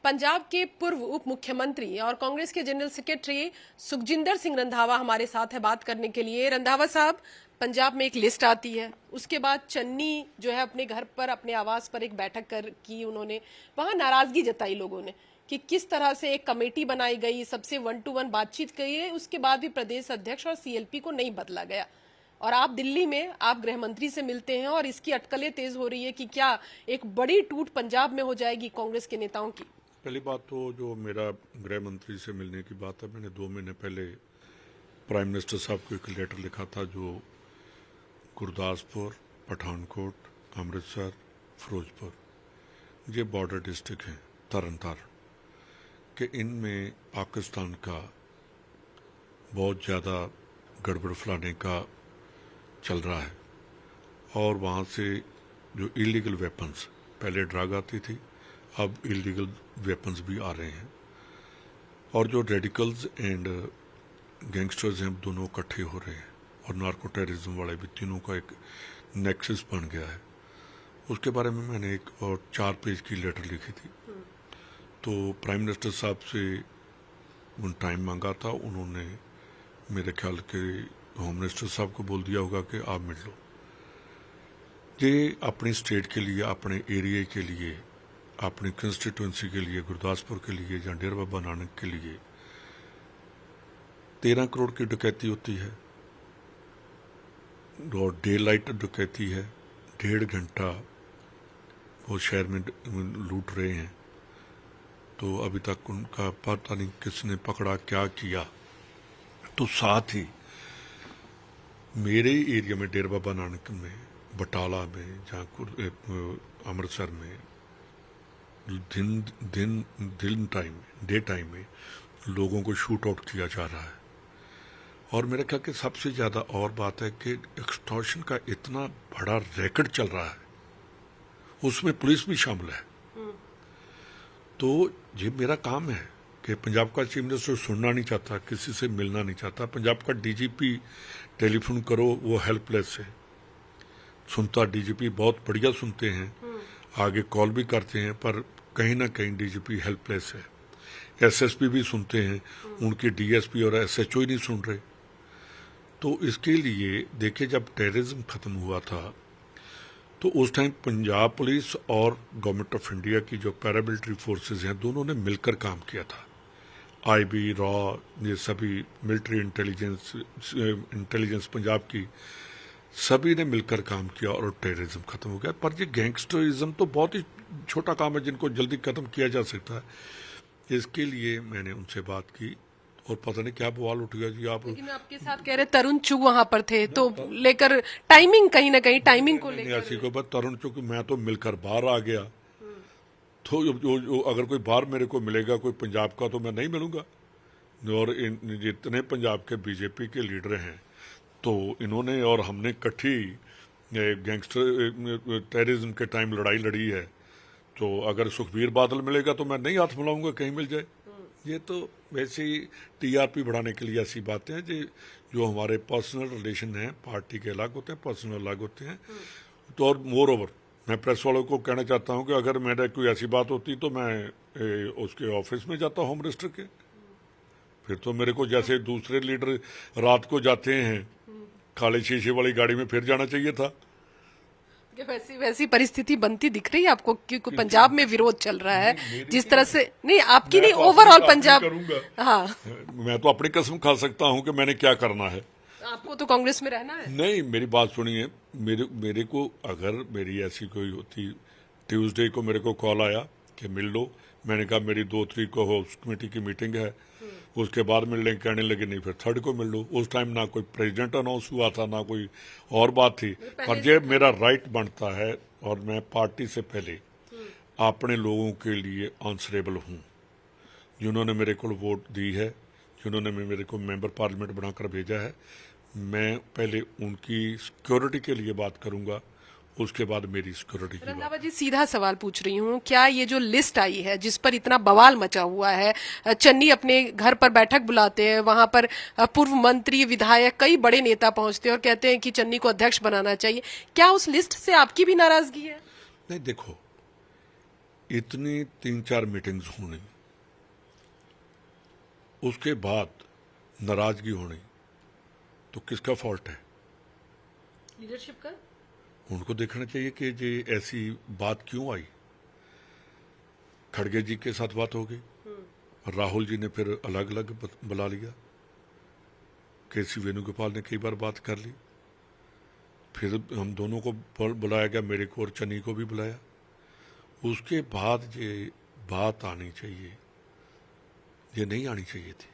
पंजाब के पूर्व उप मुख्यमंत्री और कांग्रेस के जनरल सेक्रेटरी सुखजिंदर सिंह रंधावा हमारे साथ है बात करने के लिए। रंधावा साहब, पंजाब में एक लिस्ट आती है, उसके बाद चन्नी जो है अपने घर पर, अपने आवास पर एक बैठक की उन्होंने, वहां नाराजगी जताई लोगों ने कि किस तरह से एक कमेटी बनाई गई, सबसे 1 to 1 बातचीत की है, उसके बाद भी प्रदेश अध्यक्ष और सीएलपी को नहीं बदला गया। और आप दिल्ली में आप गृह मंत्री से मिलते हैं और इसकी अटकलें तेज हो रही है कि क्या एक बड़ी टूट पंजाब में हो जाएगी कांग्रेस के नेताओं की। पहली बात तो जो मेरा गृह मंत्री से मिलने की बात है, मैंने 2 महीने पहले प्राइम मिनिस्टर साहब को एक लेटर लिखा था जो गुरदासपुर, पठानकोट, अमृतसर, फिरोजपुर, ये बॉर्डर डिस्ट्रिक्ट हैं तरन तारण कि इनमें पाकिस्तान का बहुत ज़्यादा गड़बड़ फैलाने का चल रहा है और वहाँ से जो इलीगल वेपन्स, पहले ड्रग आती थी, अब इलीगल वेपन्स भी आ रहे हैं और जो रेडिकल्स एंड गैंगस्टर्स हैं दोनों इकट्ठे हो रहे हैं और नार्को टेररिज्म वाले भी, तीनों का एक नेक्सस बन गया है। उसके बारे में मैंने एक और 4 पेज की लेटर लिखी थी। तो प्राइम मिनिस्टर साहब से उन टाइम मांगा था, उन्होंने मेरे ख्याल के होम मिनिस्टर साहब को बोल दिया होगा कि आप मिल लो। ये अपनी स्टेट के लिए, अपने एरिया के लिए, अपनी कंस्टिट्यूंसी के लिए, गुरदासपुर के लिए या डेरा बाबा नानक के लिए 13 करोड़ की डकैती होती है और डे लाइट डकैती है। 1.5 घंटा वो शहर में लूट रहे हैं, तो अभी तक उनका पता नहीं किसने पकड़ा, क्या किया। तो साथ ही मेरे एरिया में डेरा बाबा नानक में, बटाला में, जहाँ अमृतसर में डे टाइम में लोगों को शूट आउट किया जा रहा है। और मेरे ख्याल के सबसे ज़्यादा और बात है कि एक्सटॉर्शन का इतना बड़ा रैकेट चल रहा है, उसमें पुलिस भी शामिल है। तो ये मेरा काम है कि पंजाब का चीफ मिनिस्टर सुनना नहीं चाहता, किसी से मिलना नहीं चाहता। पंजाब का डीजीपी टेलीफोन करो वो हेल्पलेस है, सुनता डीजीपी बहुत बढ़िया सुनते हैं, आगे कॉल भी करते हैं, पर कहीं ना कहीं डीजीपी हेल्पलेस है। एसएसपी भी सुनते हैं, उनके डीएसपी और एसएचओ ही नहीं सुन रहे। तो इसके लिए देखिए, जब टेररिज्म खत्म हुआ था तो उस टाइम पंजाब पुलिस और गवर्नमेंट ऑफ इंडिया की जो पैरामिलिट्री फोर्सेस हैं, दोनों ने मिलकर काम किया था। आईबी, रॉ, ये सभी मिलिट्री इंटेलिजेंस पंजाब की, सभी ने मिलकर काम किया और टेररिज्म खत्म हो गया। पर ये गैंगस्टरिज्म तो बहुत ही छोटा काम है जिनको जल्दी खत्म किया जा सकता है। इसके लिए मैंने उनसे बात की और पता नहीं क्या बवाल उठ गया जी। आप लेकिन आपके साथ कह रहे तरुण चुग वहां पर थे, तो लेकर टाइमिंग, कहीं ना कहीं टाइमिंग को लेकर ऐसी को बात, तरुण चुग मैं तो मिलकर बाहर आ गया। तो अगर कोई बाहर मेरे को मिलेगा कोई पंजाब का, तो मैं नहीं मिलूंगा। और जितने पंजाब के बीजेपी के लीडर हैं, तो इन्होंने और हमने इकट्ठी गैंगस्टर टेररिज्म के टाइम लड़ाई लड़ी है। तो अगर सुखबीर बादल मिलेगा तो मैं नहीं हाथ मिलाऊंगा, कहीं मिल जाए। ये तो वैसे ही टीआरपी बढ़ाने के लिए ऐसी बातें हैं जो हमारे पर्सनल रिलेशन हैं, पार्टी के अलग होते हैं, पर्सनल अलग होते हैं। तो और मोर ओवर मैं प्रेस वालों को कहना चाहता हूं कि अगर मेरे कोई ऐसी बात होती तो मैं उसके ऑफिस में जाता, होम मिनिस्टर के। फिर तो मेरे को जैसे दूसरे लीडर रात को जाते हैं काले शीशे वाली गाड़ी में, फिर जाना चाहिए था। वैसी परिस्थिति बनती दिख रही है आपको? क्योंकि पंजाब में विरोध चल रहा है जिस तरह से। नहीं, आपकी नहीं, ओवरऑल पंजाब। हाँ, मैं तो अपनी कसम खा सकता हूं कि मैंने क्या करना है। आपको तो कांग्रेस में रहना है। नहीं, मेरी बात सुनिए। मेरे को अगर मेरी ऐसी कोई होती, ट्यूसडे को मेरे को कॉल आया कि मिल लो, मैंने कहा मेरी 2 तारीख को हाउस कमेटी की मीटिंग है, उसके बाद मिलने कहने लगे नहीं, फिर 3rd को मिल लो। उस टाइम ना कोई प्रेसिडेंट अनाउंस हुआ था, ना कोई और बात थी। पर ये मेरा राइट बनता है और मैं पार्टी से पहले अपने लोगों के लिए आंसरेबल हूँ। जिन्होंने मेरे को वोट दी है, जिन्होंने मेरे को मेंबर पार्लियामेंट बनाकर भेजा है, मैं पहले उनकी सिक्योरिटी के लिए बात करूंगा, उसके बाद मेरी सिक्योरिटी की। रंधावा जी, सीधा सवाल पूछ रही हूँ, क्या ये जो लिस्ट आई है जिस पर इतना बवाल मचा हुआ है, चन्नी अपने घर पर बैठक बुलाते हैं, वहां पर पूर्व मंत्री, विधायक, कई बड़े नेता पहुंचते हैं और कहते हैं कि चन्नी को अध्यक्ष बनाना चाहिए, क्या उस लिस्ट से आपकी भी नाराजगी है? नहीं, देखो, इतनी 3-4 मीटिंग्स होनी, उसके बाद नाराजगी होनी, तो किसका फॉल्ट है? लीडरशिप का। उनको देखना चाहिए कि ये ऐसी बात क्यों आई। खड़गे जी के साथ बात हो गई, राहुल जी ने फिर अलग अलग बुला लिया, केसी वेणुगोपाल ने कई बार बात कर ली, फिर हम दोनों को बुलाया गया, मेरे को और चन्नी को भी बुलाया। उसके बाद ये बात आनी चाहिए, ये नहीं आनी चाहिए थी।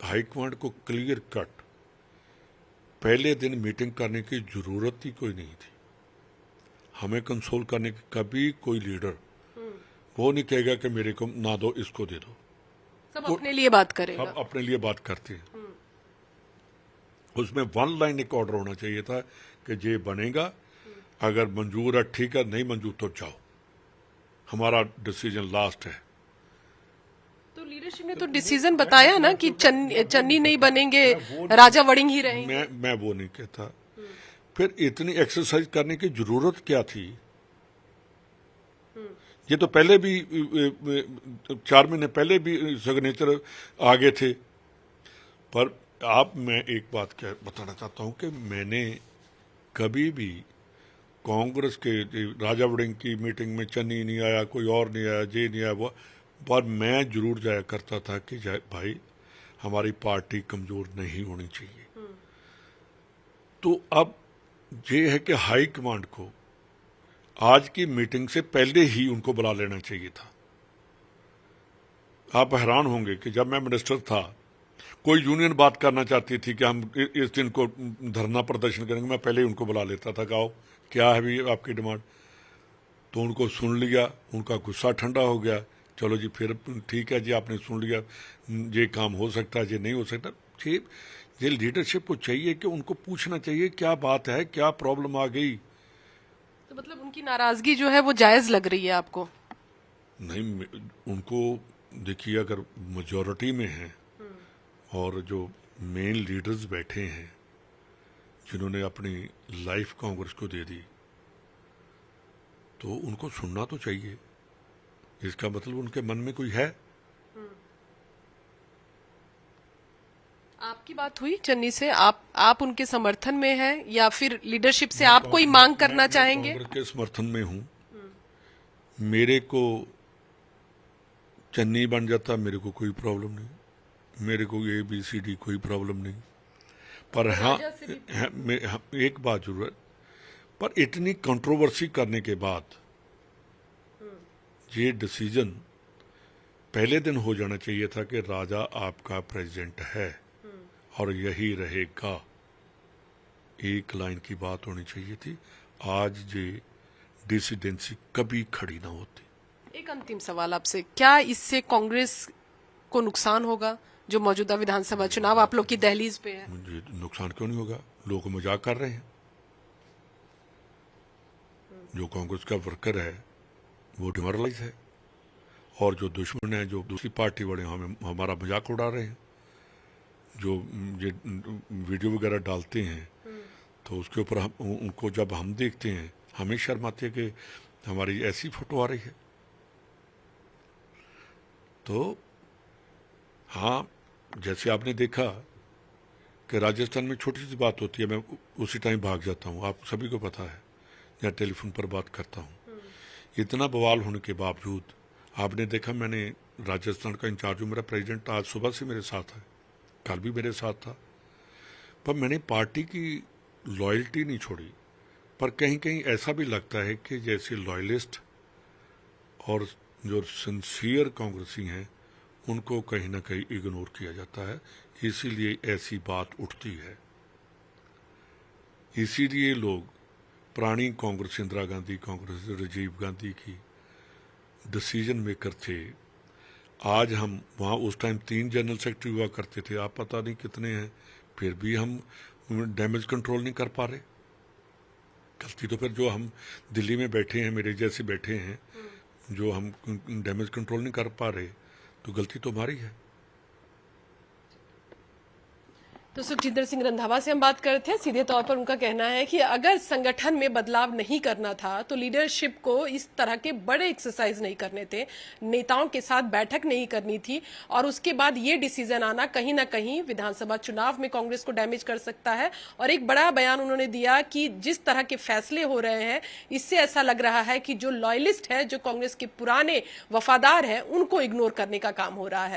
हाईकमांड को क्लियर कट पहले दिन मीटिंग करने की जरूरत ही कोई नहीं थी। हमें कंसोल करने की कभी कोई लीडर वो नहीं कहेगा कि मेरे को ना दो, इसको दे दो। सब अपने लिए बात करेगा, सब अपने लिए बात करते हैं। उसमें वन लाइन एक ऑर्डर होना चाहिए था कि ये बनेगा, अगर मंजूर है ठीक है, नहीं मंजूर तो जाओ, हमारा डिसीजन लास्ट है। तो लीडरशिप ने तो डिसीजन बताया ना कि चन्नी नहीं बनेंगे, राजा वड़िंग ही रहेंगे। मैं वो नहीं कहता। फिर इतनी एक्सरसाइज करने की जरूरत क्या थी? ये तो पहले भी 4 महीने पहले भी सिग्नेचर आगे थे। पर मैं एक बात क्या बताना चाहता हूं कि मैंने कभी भी कांग्रेस के राजा वड़िंग की मीटिंग में चन्नी नहीं आया, कोई और नहीं आया, ये नहीं आया, वो, पर मैं जरूर जाया करता था कि भाई हमारी पार्टी कमजोर नहीं होनी चाहिए। तो अब ये है कि हाई कमांड को आज की मीटिंग से पहले ही उनको बुला लेना चाहिए था। आप हैरान होंगे कि जब मैं मिनिस्टर था, कोई यूनियन बात करना चाहती थी कि हम इस दिन को धरना प्रदर्शन करेंगे, मैं पहले ही उनको बुला लेता था, गाओ क्या है भी आपकी डिमांड। तो उनको सुन लिया, उनका गुस्सा ठंडा हो गया, चलो जी फिर ठीक है जी, आपने सुन लिया, ये काम हो सकता है, ये नहीं हो सकता। ये लीडरशिप को चाहिए कि उनको पूछना चाहिए क्या बात है, क्या प्रॉब्लम आ गई। तो मतलब उनकी नाराजगी जो है वो जायज लग रही है आपको? नहीं, उनको देखिए, अगर मेजॉरिटी में है और जो मेन लीडर्स बैठे हैं जिन्होंने अपनी लाइफ कांग्रेस को दे दी, तो उनको सुनना तो चाहिए। इसका मतलब उनके मन में कोई है। आपकी बात हुई चन्नी से? आप उनके समर्थन में हैं या फिर लीडरशिप से आप कोई मांग करना चाहेंगे? कांग्रेस के समर्थन में हूं। मेरे को चन्नी बन जाता, मेरे को कोई प्रॉब्लम नहीं, मेरे को ABCD कोई प्रॉब्लम नहीं। पर हाँ, एक बात जरूर है, पर इतनी कंट्रोवर्सी करने के बाद ये डिसीजन पहले दिन हो जाना चाहिए था कि राजा आपका प्रेसिडेंट है और यही रहेगा। एक लाइन की बात होनी चाहिए थी। आज ये डिसिडेंसी कभी खड़ी ना होती। एक अंतिम सवाल आपसे, क्या इससे कांग्रेस को नुकसान होगा? जो मौजूदा विधानसभा चुनाव आप लोग की दहलीज पे है। मुझे नुकसान क्यों नहीं होगा? लोग मजाक कर रहे हैं। जो कांग्रेस का वर्कर है वो डिमोरलाइज है, और जो दुश्मन है, जो दूसरी पार्टी वाले हमारा मजाक उड़ा रहे हैं। जो ये वीडियो वगैरह डालते हैं तो उसके ऊपर उनको जब हम देखते हैं हमें शर्म आती है कि हमारी ऐसी फोटो आ रही है। तो हाँ, जैसे आपने देखा कि राजस्थान में छोटी सी बात होती है, मैं उसी टाइम भाग जाता हूँ, आप सभी को पता है, या टेलीफोन पर बात करता हूँ। इतना बवाल होने के बावजूद आपने देखा, मैंने राजस्थान का इंचार्ज हूँ, मेरा प्रेसिडेंट आज सुबह से मेरे साथ है, कल भी मेरे साथ था, पर मैंने पार्टी की लॉयल्टी नहीं छोड़ी। पर कहीं कहीं ऐसा भी लगता है कि जैसे लॉयलिस्ट और जो सिंसियर कांग्रेसी हैं उनको कहीं ना कहीं इग्नोर किया जाता है, इसीलिए ऐसी बात उठती है। इसीलिए लोग पुरानी कांग्रेस, इंदिरा गांधी कांग्रेस, राजीव गांधी की डिसीजन मेकर थे। आज हम वहाँ उस टाइम 3 जनरल सेक्रेटरी हुआ करते थे, आप पता नहीं कितने हैं, फिर भी हम डैमेज कंट्रोल नहीं कर पा रहे। गलती तो फिर जो हम दिल्ली में बैठे हैं, मेरे जैसे बैठे हैं, जो हम डैमेज कंट्रोल नहीं कर पा रहे, तो गलती तो हमारी है। तो सुखजिंदर सिंह रंधावा से हम बात कर रहे थे। सीधे तौर पर उनका कहना है कि अगर संगठन में बदलाव नहीं करना था तो लीडरशिप को इस तरह के बड़े एक्सरसाइज नहीं करने थे, नेताओं के साथ बैठक नहीं करनी थी, और उसके बाद ये डिसीजन आना कहीं ना कहीं विधानसभा चुनाव में कांग्रेस को डैमेज कर सकता है। और एक बड़ा बयान उन्होंने दिया कि जिस तरह के फैसले हो रहे हैं इससे ऐसा लग रहा है कि जो लॉयलिस्ट है, जो कांग्रेस के पुराने वफादार हैं, उनको इग्नोर करने का काम हो रहा है।